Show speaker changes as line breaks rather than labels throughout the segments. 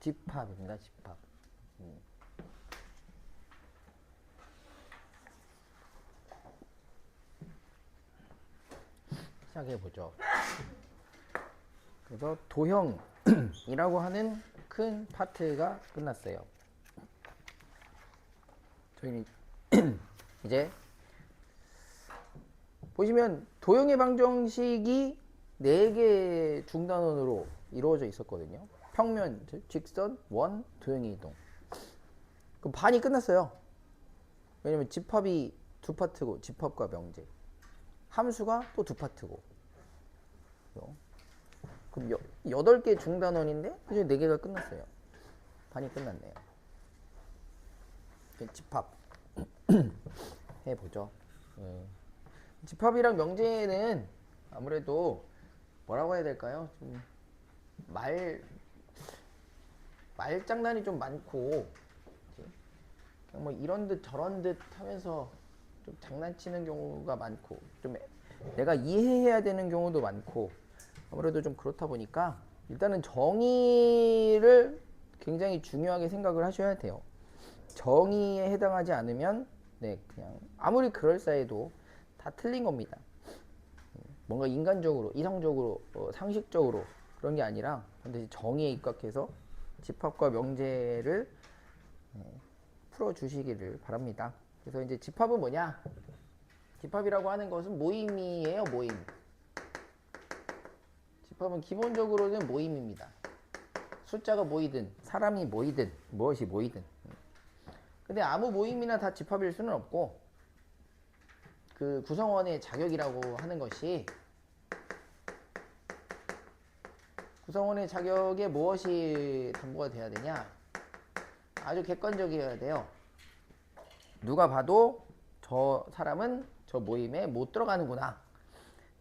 집합입니다. 집합. 시작해 보죠. 그래서 도형이라고 하는 큰 파트가 끝났어요. 저희는 이제 보시면 도형의 방정식이 4개의 중단원으로 이루어져 있었거든요. 평면, 직선, 원, 도형의 이동. 그럼 반이 끝났어요. 왜냐면 집합이 2파트고, 집합과 명제. 함수가 또 2파트고. 그럼 8개 중단원인데 그중에 4개가 끝났어요. 반이 끝났네요. 집합 해보죠. 집합이랑 명제는 아무래도 뭐라고 해야 될까요? 좀 말장난이 좀 많고, 그냥 뭐 이런 듯 저런 듯 하면서 좀 장난치는 경우가 많고, 좀 내가 이해해야 되는 경우도 많고, 아무래도 좀 그렇다 보니까 일단은 정의를 굉장히 중요하게 생각을 하셔야 돼요. 정의에 해당하지 않으면 그냥 아무리 그럴싸해도 다 틀린 겁니다. 뭔가 인간적으로, 이성적으로, 상식적으로 그런 게 아니라 반드시 정의에 입각해서 집합과 명제를 풀어주시기를 바랍니다. 그래서 이제 집합은 뭐냐? 집합이라고 하는 것은 모임이에요, 모임. 집합은 기본적으로는 모임입니다. 숫자가 모이든 사람이 모이든 무엇이 모이든. 근데 아무 모임이나 다 집합일 수는 없고, 그 구성원의 자격이라고 하는 것이, 구성원의 자격에 무엇이 담보가 돼야 되냐? 아주 객관적이어야 돼요. 누가 봐도 저 사람은 저 모임에 못 들어가는구나.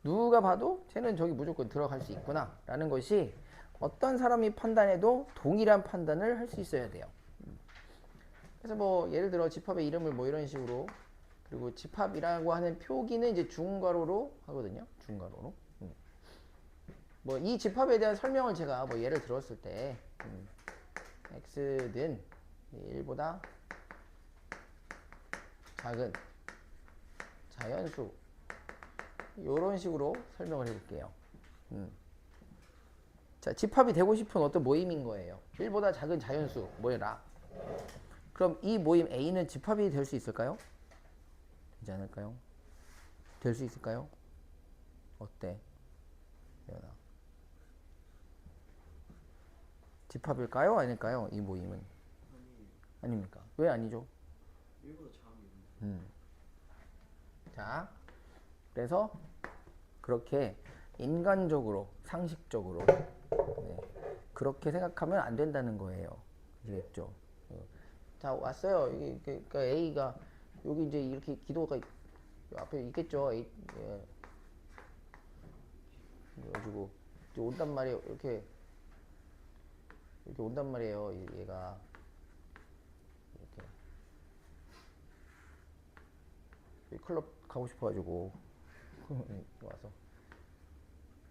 누가 봐도 쟤는 저기 무조건 들어갈 수 있구나. 라는 것이 어떤 사람이 판단해도 동일한 판단을 할 수 있어야 돼요. 그래서 뭐 예를 들어 집합의 이름을 뭐 이런 식으로, 그리고 집합이라고 하는 표기는 이제 중괄호로 하거든요. 중괄호로. 뭐 이 집합에 대한 설명을 제가 뭐 예를 들었을 때 x는 1보다 작은 자연수, 이런 식으로 설명을 해볼게요. 자, 집합이 되고 싶은 어떤 모임인 거예요. 1보다 작은 자연수 뭐라. 그럼 이 모임 A는 집합이 될 수 있을까요? 되지 않을까요? 될 수 있을까요? 어때? 예연아. 집합일까요? 아닐까요? 이 모임은? 아닙니까? 왜 아니죠? 자, 그래서 그렇게 인간적으로, 상식적으로 그렇게 생각하면 안 된다는 거예요. 아시겠죠? 자, 왔어요. 그러니까 A가 여기 이제 이렇게 기도가 앞에 있겠죠. A, 예. 그래가지고 이제 온단 말이에요. 이렇게 온단 말이에요. 얘가 이렇게 클럽 가고 싶어가지고 와서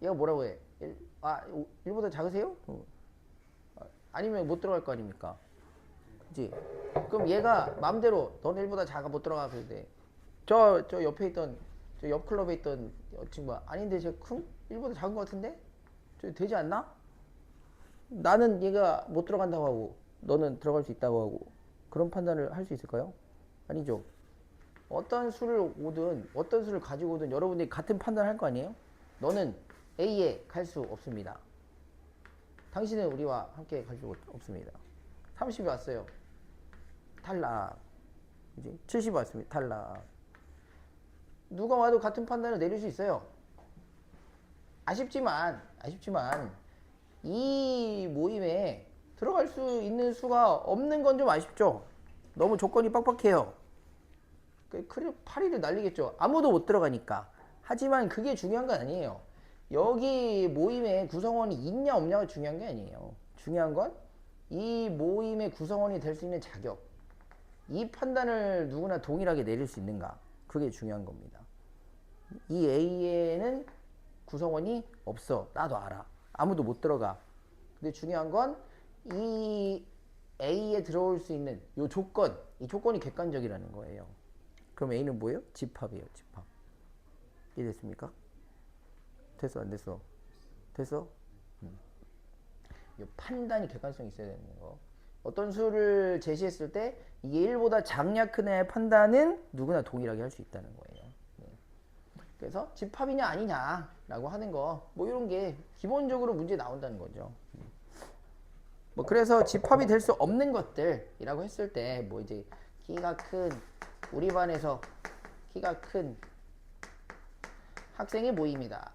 얘가 뭐라고 해? 1보다 작으세요? 아니면 못 들어갈 거 아닙니까? 그치? 그럼 얘가 마음대로 너는 1보다 작아 못 들어가. 그런데 저 옆에 있던, 저 옆 클럽에 있던 친구가 아닌데 저 큰 1보다 작은 것 같은데? 저 되지 않나? 나는 얘가 못 들어간다고 하고 너는 들어갈 수 있다고 하고, 그런 판단을 할 수 있을까요? 아니죠. 어떤 수를 오든 어떤 수를 가지고 오든 여러분들이 같은 판단을 할 거 아니에요? 너는 A에 갈 수 없습니다. 당신은 우리와 함께 갈 수 없습니다. 30이 왔어요. 탈락. 그지? 70이 왔습니다. 탈락. 누가 와도 같은 판단을 내릴 수 있어요. 아쉽지만 이 모임에 들어갈 수 있는 수가 없는 건 좀 아쉽죠. 너무 조건이 빡빡해요. 파리를 날리겠죠. 아무도 못 들어가니까. 하지만 그게 중요한 건 아니에요. 여기 모임에 구성원이 있냐 없냐가 중요한 게 아니에요. 중요한 건 이 모임의 구성원이 될 수 있는 자격, 이 판단을 누구나 동일하게 내릴 수 있는가, 그게 중요한 겁니다. 이 A에는 구성원이 없어. 나도 알아. 아무도 못 들어가. 근데 중요한 건 이 A에 들어올 수 있는 요 조건, 이 조건이 객관적이라는 거예요. 그럼 A는 뭐예요? 집합이에요, 집합. 이해됐습니까? 됐어, 안 됐어? 됐어? 이 판단이 객관성이 있어야 되는 거. 어떤 수를 제시했을 때 이게 1보다 작냐 크냐의 판단은 누구나 동일하게 할 수 있다는 거예요. 그래서 집합이냐 아니냐라고 하는 거, 뭐 이런 게 기본적으로 문제 나온다는 거죠. 뭐 그래서 집합이 될 수 없는 것들이라고 했을 때 뭐 이제 키가 큰 우리 반에서 키가 큰 학생이 모입니다.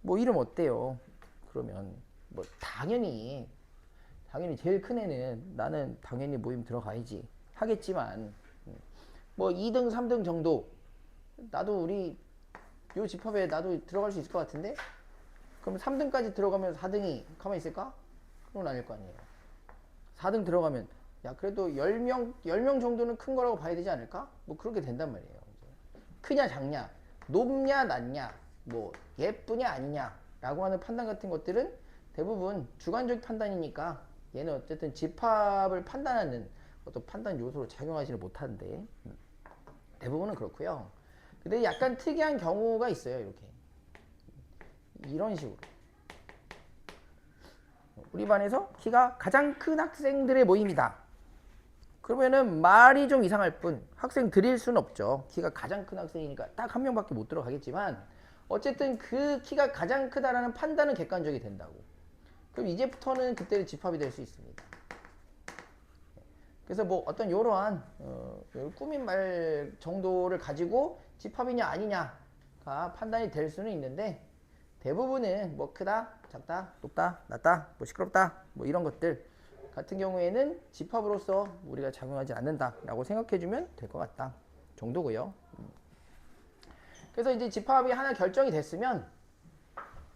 뭐 이름 어때요? 그러면 뭐 당연히 제일 큰 애는 나는 당연히 모임 들어가야지 하겠지만 뭐 2등 3등 정도 나도 우리 요 집합에 나도 들어갈 수 있을 것 같은데 그럼 3등까지 들어가면 4등이 가만히 있을까? 그건 아닐 거 아니에요. 4등 들어가면 야 그래도 10명 정도는 큰 거라고 봐야 되지 않을까? 뭐 그렇게 된단 말이에요. 크냐 작냐 높냐 낮냐 뭐 예쁘냐 아니냐 라고 하는 판단 같은 것들은 대부분 주관적 판단이니까 얘는 어쨌든 집합을 판단하는 어떤 판단 요소로 작용하지는 못하는데 대부분은 그렇고요. 근데 약간 특이한 경우가 있어요. 이렇게 이런 식으로 우리 반에서 키가 가장 큰 학생들의 모임이다. 그러면은 말이 좀 이상할 뿐 학생들일 수는 없죠. 키가 가장 큰 학생이니까 딱 한 명밖에 못 들어가겠지만 어쨌든 그 키가 가장 크다라는 판단은 객관적이 된다고. 그럼 이제부터는 그때는 집합이 될 수 있습니다. 그래서 뭐 어떤 이러한 꾸민 말 정도를 가지고 집합이냐 아니냐가 판단이 될 수는 있는데 대부분은 뭐 크다, 작다, 높다, 낮다, 뭐 시끄럽다 뭐 이런 것들 같은 경우에는 집합으로서 우리가 작용하지 않는다라고 생각해주면 될 것 같다 정도고요. 그래서 이제 집합이 하나 결정이 됐으면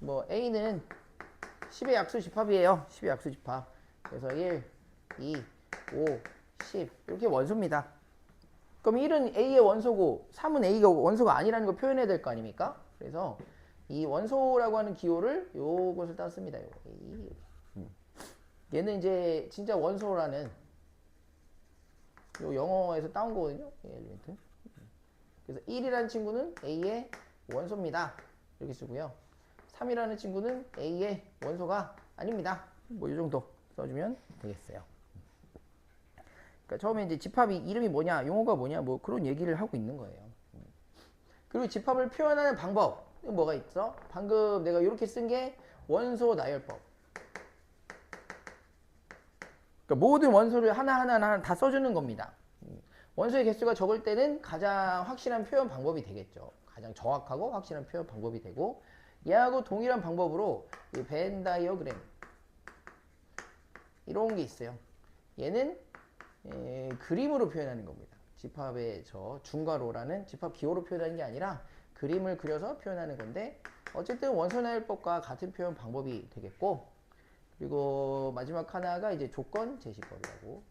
뭐 A는 10의 약수 집합이에요. 10의 약수 집합. 그래서 1, 2, 5, 10 이렇게 원소입니다. 그럼 1은 A의 원소고 3은 A가 원소가 아니라는 걸 표현해야 될 거 아닙니까? 그래서 이 원소라고 하는 기호를 요것을 땄습니다. 얘는 이제 진짜 원소라는 요 영어에서 따온 거거든요. 엘리멘트. 그래서 1이라는 친구는 A의 원소입니다. 이렇게 쓰고요. 3이라는 친구는 A의 원소가 아닙니다. 뭐 이 정도 써주면 되겠어요. 그러니까 처음에 이제 집합이 이름이 뭐냐, 용어가 뭐냐, 뭐 그런 얘기를 하고 있는 거예요. 그리고 집합을 표현하는 방법 뭐가 있어? 방금 내가 이렇게 쓴 게 원소 나열법. 그러니까 모든 원소를 하나하나 다 써주는 겁니다. 원소의 개수가 적을 때는 가장 확실한 표현 방법이 되겠죠. 가장 정확하고 확실한 표현 방법이 되고 얘하고 동일한 방법으로 이 벤 다이어그램 이런 게 있어요. 얘는 그림으로 표현하는 겁니다. 집합의 저 중괄호라는 집합 기호로 표현하는 게 아니라 그림을 그려서 표현하는 건데 어쨌든 원소나열법과 같은 표현 방법이 되겠고 그리고 마지막 하나가 이제 조건 제시법이라고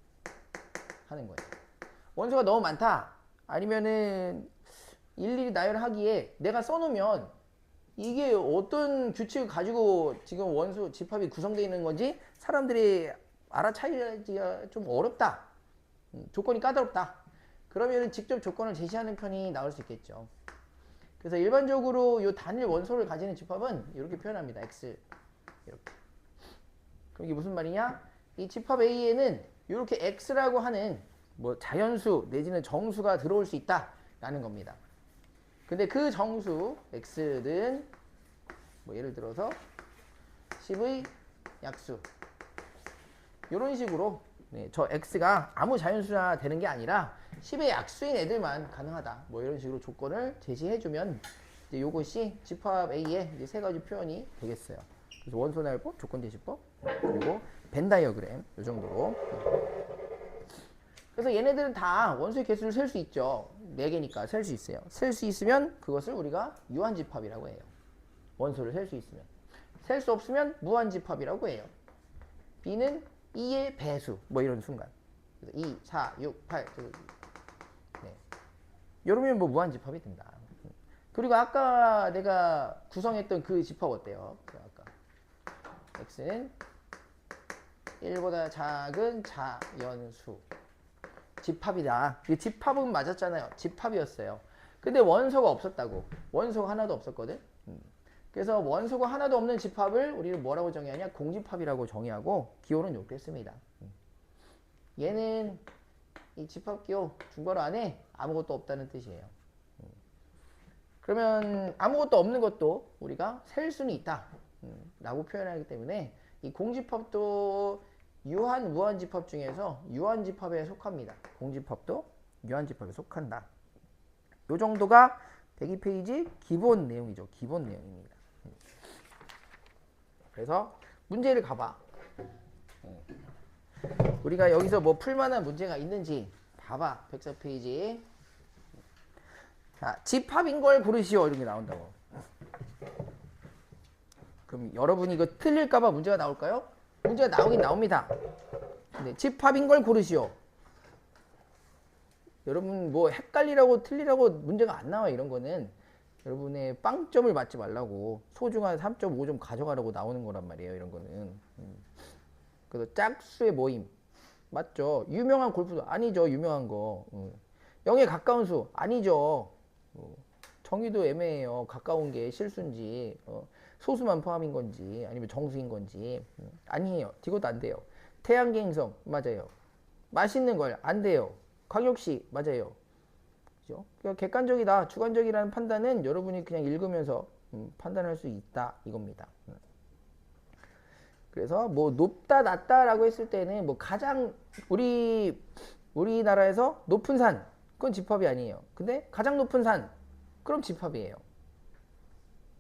하는 거예요. 원소가 너무 많다 아니면은 일일이 나열하기에 내가 써놓으면 이게 어떤 규칙을 가지고 지금 원소 집합이 구성되어 있는 건지 사람들이 알아차리기가 좀 어렵다. 조건이 까다롭다. 그러면 직접 조건을 제시하는 편이 나올 수 있겠죠. 그래서 일반적으로 이 단일 원소를 가지는 집합은 이렇게 표현합니다. X 이렇게. 그럼 이게 무슨 말이냐? 이 집합 A에는 이렇게 X라고 하는 뭐 자연수 내지는 정수가 들어올 수 있다라는 겁니다. 근데 그 정수 X는 뭐 예를 들어서 10의 약수 이런 식으로 저 X가 아무 자연수나 되는 게 아니라 10의 약수인 애들만 가능하다. 뭐 이런 식으로 조건을 제시해주면 이제 이것이 집합 A의 이제 세 가지 표현이 되겠어요. 그래서 원소나열법, 조건제시법, 그리고 벤 다이어그램 이 정도로. 그래서 얘네들은 다 원소의 개수를 셀 수 있죠. 4개니까 셀 수 있어요. 셀 수 있으면 그것을 우리가 유한집합이라고 해요. 원소를 셀 수 있으면. 셀 수 없으면 무한집합이라고 해요. B는 2의 배수 뭐 이런 순간. 2, 4, 6, 8 네. 이러면 뭐 무한집합이 된다. 그리고 아까 내가 구성했던 그 집합 어때요? 아까 X는 1보다 작은 자연수. 집합이다. 이 집합은 맞았잖아요. 집합이었어요. 근데 원소가 없었다고. 원소가 하나도 없었거든. 그래서 원소가 하나도 없는 집합을 우리는 뭐라고 정의하냐? 공집합이라고 정의하고 기호는 이렇게 했습니다. 얘는 이 집합기호 중괄호 안에 아무것도 없다는 뜻이에요. 그러면 아무것도 없는 것도 우리가 셀 수는 있다 라고 표현하기 때문에 이 공집합도 유한 무한집합 중에서 유한집합에 속합니다. 공집합도 유한집합에 속한다. 요 정도가 102페이지 기본 내용이죠. 기본 내용입니다. 그래서 문제를 가봐. 우리가 여기서 뭐 풀만한 문제가 있는지 봐봐. 104페이지. 자, 집합인 걸 고르시오. 이런 게 나온다고. 그럼 여러분이 이거 틀릴까봐 문제가 나올까요? 문제가 나오긴 나옵니다. 근데 집합인 걸 고르시오. 여러분 뭐 헷갈리라고 틀리라고 문제가 안 나와. 이런 거는 여러분의 빵점을 맞지 말라고 소중한 3.5점 가져가라고 나오는 거란 말이에요. 이런 거는. 그래서 짝수의 모임 맞죠? 유명한 골프도 아니죠. 유명한 거. 0에 가까운 수 아니죠. 정의도 애매해요. 가까운 게 실수인지 소수만 포함인 건지 아니면 정수인 건지 아니에요. 이것도 안 돼요. 태양계행성 맞아요. 맛있는 걸 안 돼요. 광역시 맞아요. 그죠? 그러니까 객관적이다, 주관적이라는 판단은 여러분이 그냥 읽으면서 판단할 수 있다 이겁니다. 그래서 뭐 높다 낮다라고 했을 때는 뭐 가장 우리나라에서 높은 산 그건 집합이 아니에요. 근데 가장 높은 산 그럼 집합이에요.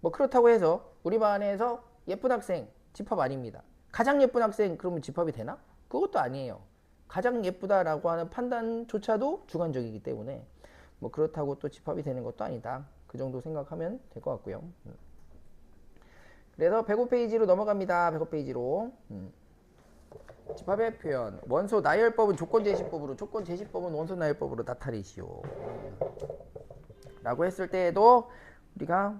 뭐 그렇다고 해서 우리 반에서 예쁜 학생 집합 아닙니다. 가장 예쁜 학생 그러면 집합이 되나? 그것도 아니에요. 가장 예쁘다라고 하는 판단조차도 주관적이기 때문에 뭐 그렇다고 또 집합이 되는 것도 아니다. 그 정도 생각하면 될 것 같고요. 그래서 105페이지로 넘어갑니다. 105페이지로. 집합의 표현. 원소 나열법은 조건제시법으로, 조건제시법은 원소 나열법으로 나타내시오. 라고 했을 때에도 우리가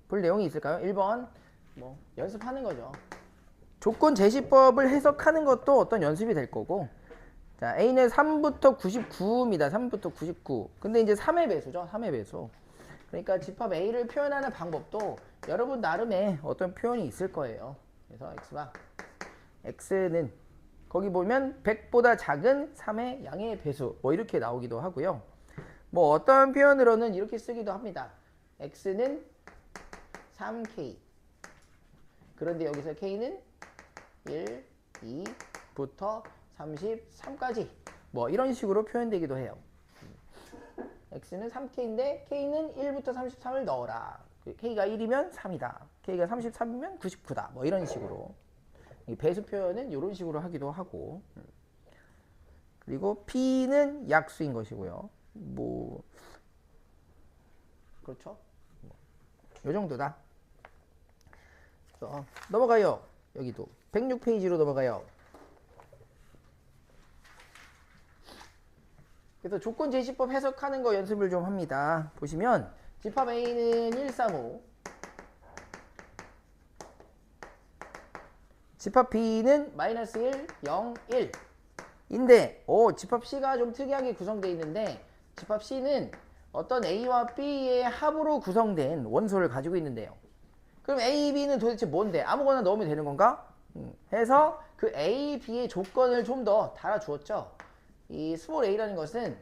볼 내용이 있을까요? 1번 뭐 연습하는 거죠. 조건제시법을 해석하는 것도 어떤 연습이 될 거고, 자, A는 3부터 99입니다. 3부터 99. 근데 이제 3의 배수죠. 3의 배수. 그러니까 집합 A를 표현하는 방법도 여러분 나름의 어떤 표현이 있을 거예요. 그래서 X가 X는 거기 보면 100보다 작은 3의 양의 배수 뭐 이렇게 나오기도 하고요. 뭐 어떤 표현으로는 이렇게 쓰기도 합니다. X는 3K. 그런데 여기서 K는 1, 2부터 33까지 뭐 이런 식으로 표현되기도 해요. X는 3K인데 K는 1부터 33을 넣어라. K가 1이면 3이다. K가 33이면 99다. 뭐 이런 식으로. 배수 표현은 이런 식으로 하기도 하고. 그리고 P는 약수인 것이고요. 뭐 그렇죠? 요 정도다. 넘어가요. 여기도 106페이지로 넘어가요. 그래서 조건제시법 해석하는 거 연습을 좀 합니다. 보시면 집합 A는 135, 집합 B는 마이너스 1, 0, 1 인데 집합 C가 좀 특이하게 구성되어 있는데 집합 C는 어떤 A와 B의 합으로 구성된 원소를 가지고 있는데요. 그럼 A, B는 도대체 뭔데? 아무거나 넣으면 되는 건가? 해서 그 A, B의 조건을 좀 더 달아주었죠. 이 스몰 a라는 것은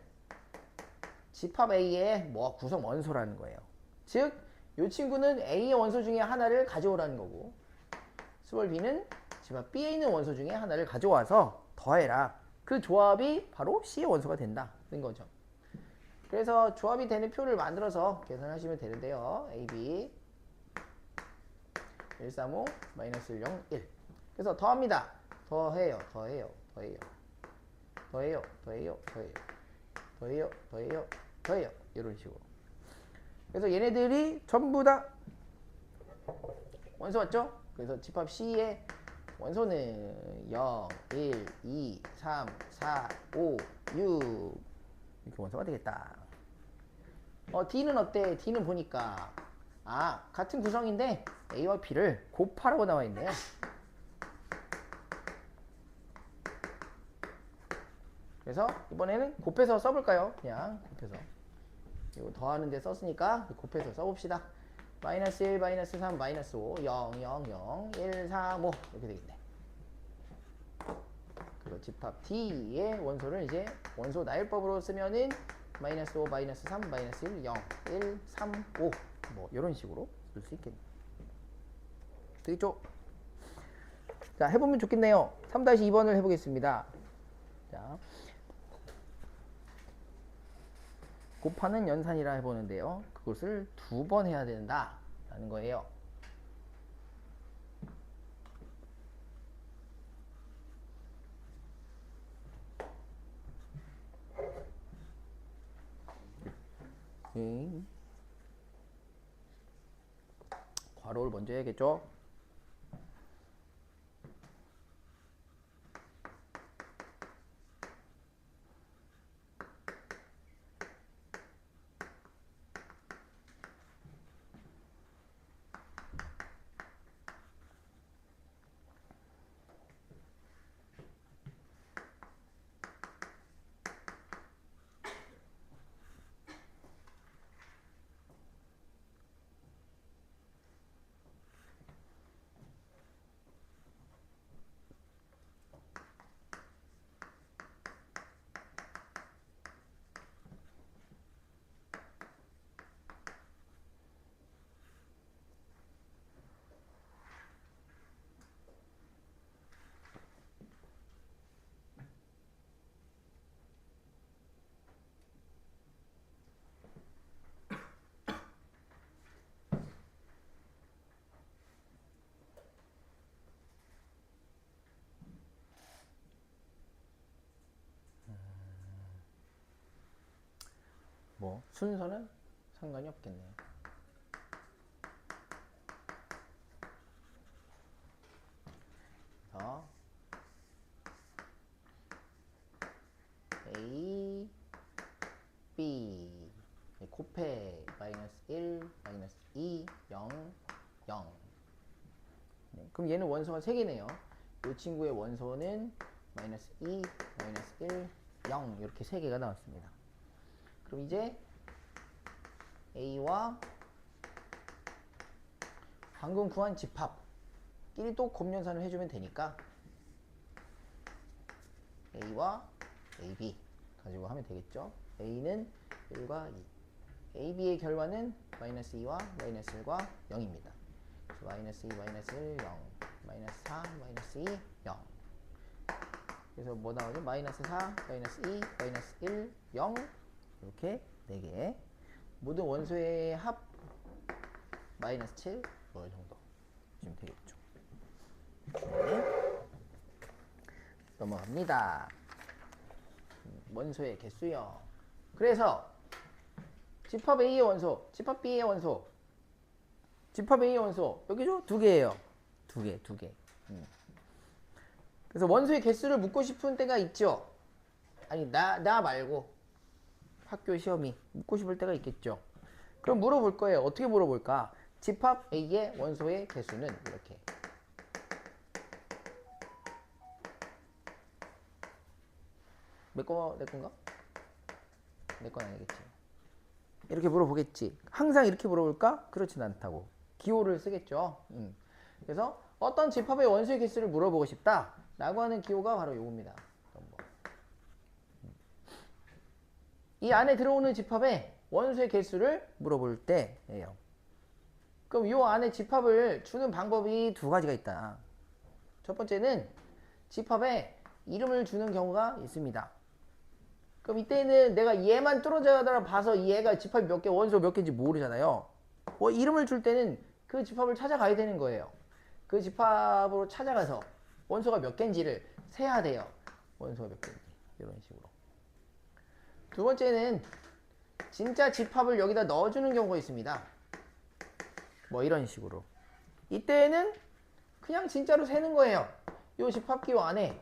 집합 A의 뭐 구성 원소라는 거예요. 즉, 이 친구는 A의 원소 중에 하나를 가져오라는 거고, 스몰 b는 집합 B에 있는 원소 중에 하나를 가져와서 더해라. 그 조합이 바로 C의 원소가 된다. 는 거죠. 그래서 조합이 되는 표를 만들어서 계산하시면 되는데요. AB 135 마이너스 1, 0, 1. 그래서 더합니다. 더해요. 더해요. 더해요. 더해요, 더해요, 더해요, 더해요, 더해요, 더해요. 이런 식으로. 그래서 얘네들이 전부 다 원소 맞죠? 그래서 집합 C의 원소는 0, 1, 2, 3, 4, 5, 6 이렇게 원소가 되겠다. D는 어때? D는 보니까 같은 구성인데 A와 B를 곱하라고 나와 있네요. 그래서 이번에는 곱해서 써볼까요? 그냥 곱해서. 이거 더하는 데 썼으니까 곱해서 써봅시다. 마이너스 1, 마이너스 3, 마이너스 5, 0, 0, 0, 1, 3, 5 이렇게 되겠네. 그리고 집합 D의 원소를 이제 원소 나열법으로 쓰면은 마이너스 5, 마이너스 3, 마이너스 1, 0, 1, 3, 5 뭐 이런 식으로 쓸 수 있겠네. 되겠죠? 자, 해보면 좋겠네요. 3-2번을 해보겠습니다. 자, 곱하는 연산이라 해보는데요. 그것을 2번 해야 된다 라는 거예요. 괄호를 먼저 해야겠죠. 뭐 순서는 상관이 없겠네요. 그래서 A, B 곱해 마이너스 1, 마이너스 2, 0, 0. 네, 그럼 얘는 원소가 3개네요. 이 친구의 원소는 마이너스 2, 마이너스 1, 0 이렇게 3개가 나왔습니다. 그럼 이제 A와 방금 구한 집합끼리 또 곱연산을 해주면 되니까 A와 AB 가지고 하면 되겠죠. A는 1과 2, AB의 결과는 마이너스 2와 마이너스 1과 0입니다. 그래서 마이너스 2, 마이너스 1, 0, 마이너스 4, 마이너스 2, 0. 그래서 뭐 나오죠? 마이너스 4, 마이너스 2, 마이너스 1, 0 이렇게 4개. 모든 원소의 합 마이너스 7, 뭐 정도 주면 되겠죠. 네. 넘어갑니다. 원소의 개수요. 그래서 집합 A의 원소, 집합 B의 원소, 집합 A의 원소 여기죠? 2개예요. 2개. 그래서 원소의 개수를 묻고 싶은 때가 있죠. 아니 나 말고 학교 시험이 묻고 싶을 때가 있겠죠. 그럼 물어볼 거예요. 어떻게 물어볼까? 집합 A의 원소의 개수는 이렇게. 내 건가? 내 건 아니겠지. 이렇게 물어보겠지. 항상 이렇게 물어볼까? 그렇진 않다고. 기호를 쓰겠죠. 그래서 어떤 집합의 원소의 개수를 물어보고 싶다 라고 하는 기호가 바로 요겁니다. 이 안에 들어오는 집합의 원소의 개수를 물어볼 때예요. 그럼 이 안에 집합을 주는 방법이 2가지가 있다. 첫 번째는 집합에 이름을 주는 경우가 있습니다. 그럼 이때는 내가 얘만 뚫어져 봐서 얘가 집합이 몇 개, 원소 몇 개인지 모르잖아요. 뭐 이름을 줄 때는 그 집합을 찾아가야 되는 거예요. 그 집합으로 찾아가서 원소가 몇 개인지를 세야 돼요. 원소가 몇 개인지. 이런 식으로. 두 번째는 진짜 집합을 여기다 넣어주는 경우가 있습니다. 뭐 이런 식으로. 이때는 그냥 진짜로 세는 거예요. 이 집합기호 안에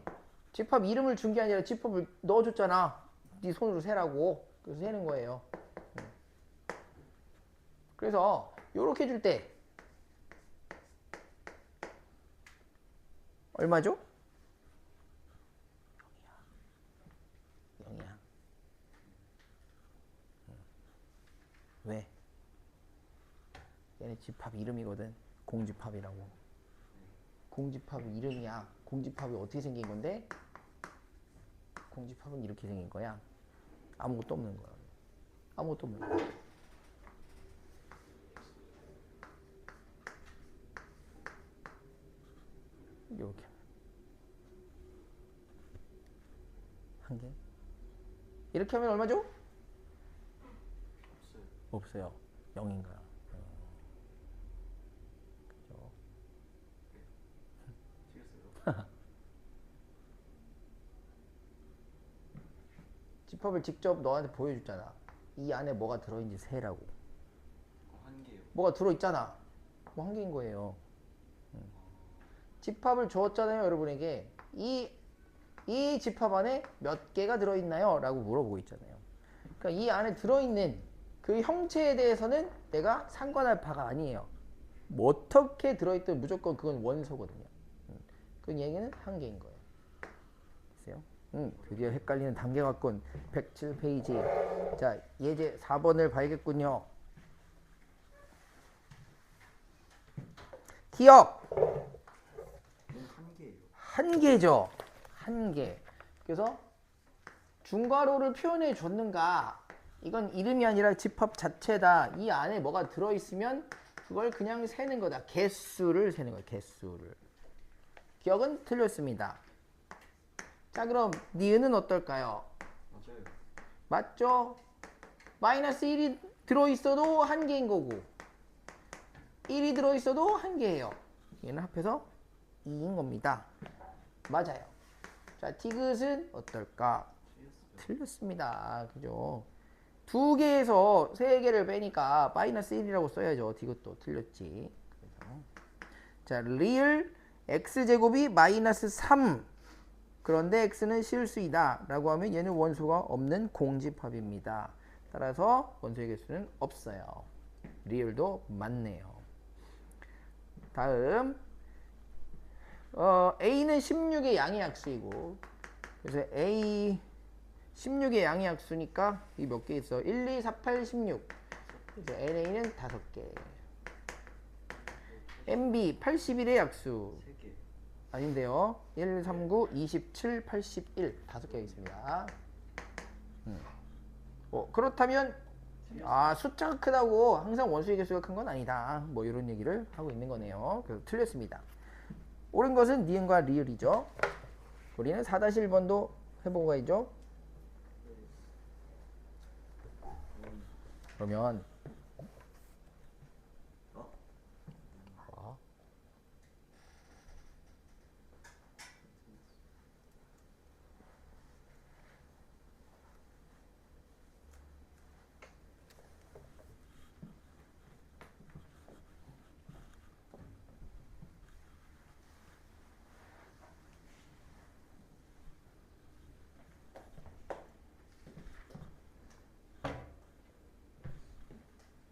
집합 이름을 준 게 아니라 집합을 넣어줬잖아. 네 손으로 세라고. 그래서 세는 거예요. 그래서 요렇게 줄 때 얼마죠? 0이야. 왜? 얘네 집합 이름이거든. 공집합이라고. 공집합 이름이야. 공집합이 어떻게 생긴 건데? 공집합은 이렇게 생긴 거야. 아무것도 없는 거야. 아무것도 없는 거야. 이렇게 한 개. 이렇게 하면 얼마죠? 없어요. 0인 거야. 그죠? 집합을 직접 너한테 보여줬잖아. 이 안에 뭐가 들어있는지 세라고.
한 개요.
뭐가 들어있잖아. 뭐 한 개인 거예요. 집합을 줬잖아요, 여러분에게. 이 집합 안에 몇 개가 들어있나요? 라고 물어보고 있잖아요. 그러니까 이 안에 들어있는 그 형체에 대해서는 내가 상관할 바가 아니에요. 뭐 어떻게 들어있든 무조건 그건 원소거든요. 그 얘기는 한 개인 거예요. 됐어요? 드디어 헷갈리는 단계화권 107페이지. 자, 예제 4번을 봐야겠군요. 기억!
한 개예요.
한 개죠. 한 개. 그래서 중괄호를 표현해 줬는가? 이건 이름이 아니라 집합 자체다. 이 안에 뭐가 들어있으면 그걸 그냥 세는 거다. 개수를 세는 거야. 개수를. 기억은 틀렸습니다. 자, 그럼 니은은 어떨까요?
맞아요.
맞죠? 마이너스 1이 들어있어도 한 개인 거고 1이 들어있어도 한 개예요. 얘는 합해서 2인 겁니다. 맞아요. 자, 디귿은 어떨까? 틀렸습니다. 그죠? 두 개에서 세 개를 빼니까 마이너스 1이라고 써야죠. 디귿도 틀렸지. 그래서. 자, 리을 x제곱이 마이너스 3. 그런데 x는 실수이다 라고 하면 얘는 원소가 없는 공집합입니다. 따라서 원소의 개수는 없어요. 리을도 맞네요. 다음 A는 16의 양의약수이고 그래서 A 16의 양의약수니까 이 몇 개 있어? 1, 2, 4, 8, 16 그래서 NA는 5개 MB 81의 약수
3개.
아닌데요. 1, 3, 9, 27, 81 5개가 있습니다. 그렇다면 숫자가 크다고 항상 원소의 개수가 큰 건 아니다. 뭐 이런 얘기를 하고 있는 거네요. 그래서 틀렸습니다. 옳은 것은 니은과 리을이죠. 우리는 4-1번도 해보고 가야죠. 그러면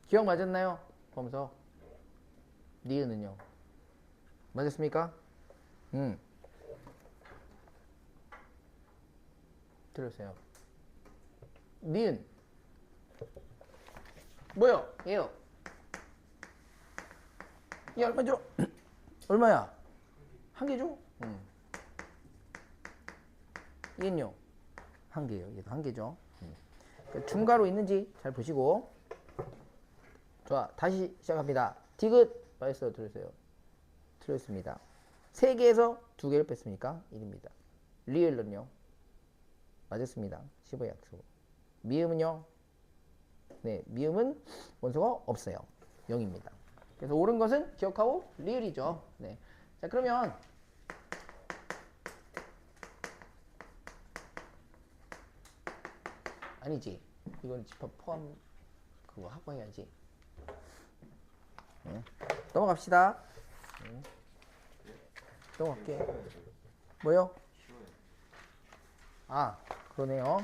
기억 맞았나요? 범서 니은은요? 맞았습니까? 들으세요. 니은 뭐요? 얘요. 얘 얼마죠? 얼마야? 한 개죠? 얘는요? 한 개예요. 얘도 한 개죠. 그러니까 중괄호 있는지 잘 보시고. 좋아. 다시 시작합니다. 디귿 맞았어요? 들으세요. 틀렸습니다. 3개에서 2개를 뺐으니까 1입니다. 리을은요? 맞았습니다. 15의 약수. 미음은요? 네, 미음은 원소가 없어요. 0입니다. 그래서 옳은 것은 기억하고 리을이죠. 네. 자, 그러면 아니지. 이건 집합 포함 그거 하고 해야지. 넘어갑시다. 넘어갈게. 뭐요? 그러네요.